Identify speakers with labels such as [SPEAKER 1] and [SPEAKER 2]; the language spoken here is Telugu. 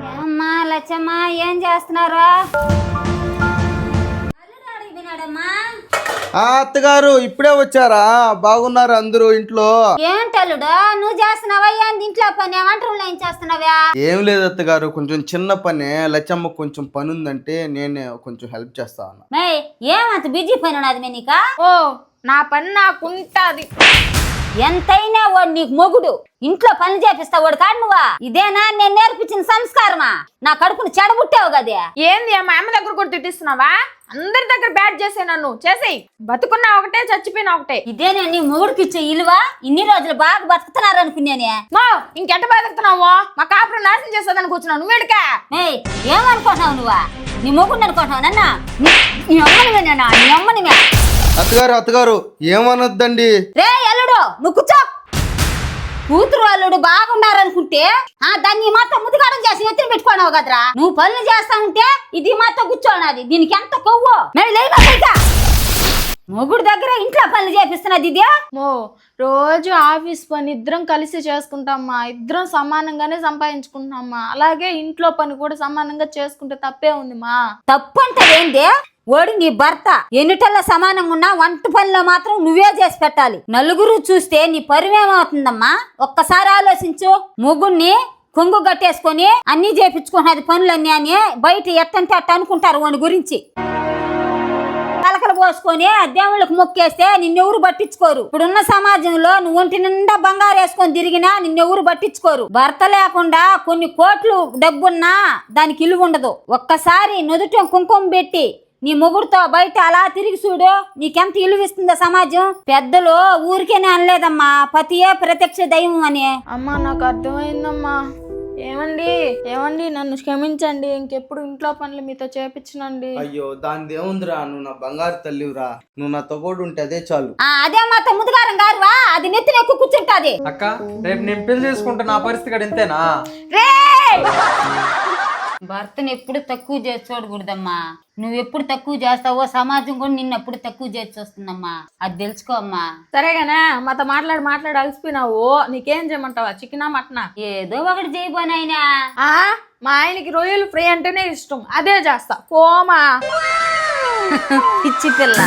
[SPEAKER 1] ఏమ్మా లచ్చమ్మ ఏం చేస్తున్నారా?
[SPEAKER 2] అత్తగారు ఇప్పుడే వచ్చారా? బాగున్నారు అందరూ ఇంట్లో?
[SPEAKER 1] ఏంటల్లుడు నువ్వు చేస్తున్నావా? ఏంది ఇంట్లో పని వంటలు ఏం చేస్తున్నావా?
[SPEAKER 2] ఏం లేదు అత్తగారు, కొంచెం చిన్న పనే. లచ్చమ్మ కొంచెం పని ఉందంటే నేనే కొంచెం హెల్ప్ చేస్తా ఉన్నా.
[SPEAKER 1] ఏమంత బిజీ పని ఉన్నది మే నీకా?
[SPEAKER 3] ఓ నా పని నాకుంటది.
[SPEAKER 1] ఎంతైనా వాడు నీకు మొగుడు, ఇంట్లో పనులు చేపిస్తా వాడు కాదు నువ్వా? ఇదేనా నేను నేర్పించిన సంస్కారమా? నా కడుపును చెడబుట్టావు కదే.
[SPEAKER 3] ఏంది మా అమ్మ దగ్గర కూడా తిట్టిస్తున్నావా? అందరి దగ్గర బ్యాట్ చేసే నన్ను చేసేయి. బతుకున్నా ఒకటే చచ్చిపోయినా ఒకటే.
[SPEAKER 1] ఇదేనా నీ మొగుడికి ఇచ్చే ఇలువ? ఇన్ని రోజులు బాగా బతుకుతున్నారు అనుకున్నానే.
[SPEAKER 3] మా ఇంకెంట బతుకుతున్నావు? మా కాపురం నాశనం చేస్తుందని కూర్చున్నావు నువ్వు ఎడుకా?
[SPEAKER 1] ఏమనుకుంటున్నావు నువ్వా? నీ మొగుడిని అనుకుంటున్నావు నన్న? నీ అమ్మని
[SPEAKER 2] అత్తగారు ఏమనొద్దండి.
[SPEAKER 1] రే అల్లుడు నువ్వు కూర్చో. కూతురు అల్లుడు బాగున్నారనుకుంటే దాన్ని మాత్రం ముదిగాడం చేసి ఎత్తులు పెట్టుకున్నావు కదరా. నువ్వు పనులు చేస్తా ఉంటే ఇది మాత్రం కూర్చోనది. దీనికి ఎంత కొవ్వు. మొగుడు దగ్గర ఇంట్లో పనులు చేపిస్తున్నది ఇదే.
[SPEAKER 3] రోజు ఆఫీస్ పని ఇద్దరం కలిసి చేసుకుంటామ్మా. ఇద్దరం సమానంగానే సంపాదించుకుంటామమ్మా. అలాగే ఇంట్లో పని కూడా సమానంగా చేసుకుంటే తప్పే ఉంది మా.
[SPEAKER 1] తప్పు అంటే ఏంది? ఓడి నీ భర్త ఎన్నిటల్లో సమానంగా ఉన్నా వంట పనిలో మాత్రం నువ్వే చేసి పెట్టాలి. నలుగురు చూస్తే నీ పరువేమవుతుందమ్మా? ఒక్కసారి ఆలోచించు. మొగుడిని కొంగు గట్టేసుకొని అన్ని చేపించుకున్నది పనులన్నీ అని బయట ఎట్టంటే అట్ట అనుకుంటారు వాడి గురించి. తలకలు పోసుకొని దేవుళ్ళకి మొక్కేస్తే నిన్నెవరు పట్టించుకోరు. ఇప్పుడున్న సమాజంలో నువ్వు ఒంటి నిండా బంగారు వేసుకొని తిరిగినా నిన్నెవరు పట్టించుకోరు. భర్త లేకుండా కొన్ని కోట్లు డబ్బున్నా దానికి ఇలువ ఉండదు. ఒక్కసారి నుదుట కుంకుమ పెట్టి నీ మొగుడుతో బయట అలా తిరిగి చూడు, నీకెంత ఇలువిస్తుందో సమాజం. పెద్దలు ఊరికేనే అనలేదమ్మా, పతియే ప్రత్యక్ష దైవం అని.
[SPEAKER 3] అమ్మా నాకు అర్థమైందమ్మా. ఏమండి నన్ను క్షమించండి. ఇంకెప్పుడు ఇంట్లో పనులు మీతో చేపించనండి.
[SPEAKER 2] అయ్యో దాని ఏముందిరా, నువ్వు నా బంగారు తల్లివురా. నువ్వు నా తోడు ఉంటే అదే చాలు.
[SPEAKER 1] అదే మా తమ్ముడుగారం గారువా, అది నెత్తిన ఎక్కువ కూర్చుంటాది.
[SPEAKER 4] అక్క రేపు నేను పెళ్లి చేసుకుంటే నా పరిస్థితి ఇంతేనా?
[SPEAKER 1] భర్తను ఎప్పుడు తక్కువ చేసి చూడకూడదమ్మా. నువ్వు ఎప్పుడు తక్కువ చేస్తావో సమాజం కూడా నిన్ను ఎప్పుడు తక్కువ చేసి వస్తుందమ్మా. అది తెలుసుకో అమ్మా.
[SPEAKER 3] సరేగానే మాతో మాట్లాడి అలసిపోయినావు. నీకేం చేయమంటావా? చికెనా మటనా?
[SPEAKER 1] ఏదో ఒకటి చేయబోనాయనా.
[SPEAKER 3] మా ఆయనకి రొయ్యలు ఫ్రై అంటేనే ఇష్టం, అదే చేస్తా. పోమా
[SPEAKER 1] పిచ్చి పిల్ల.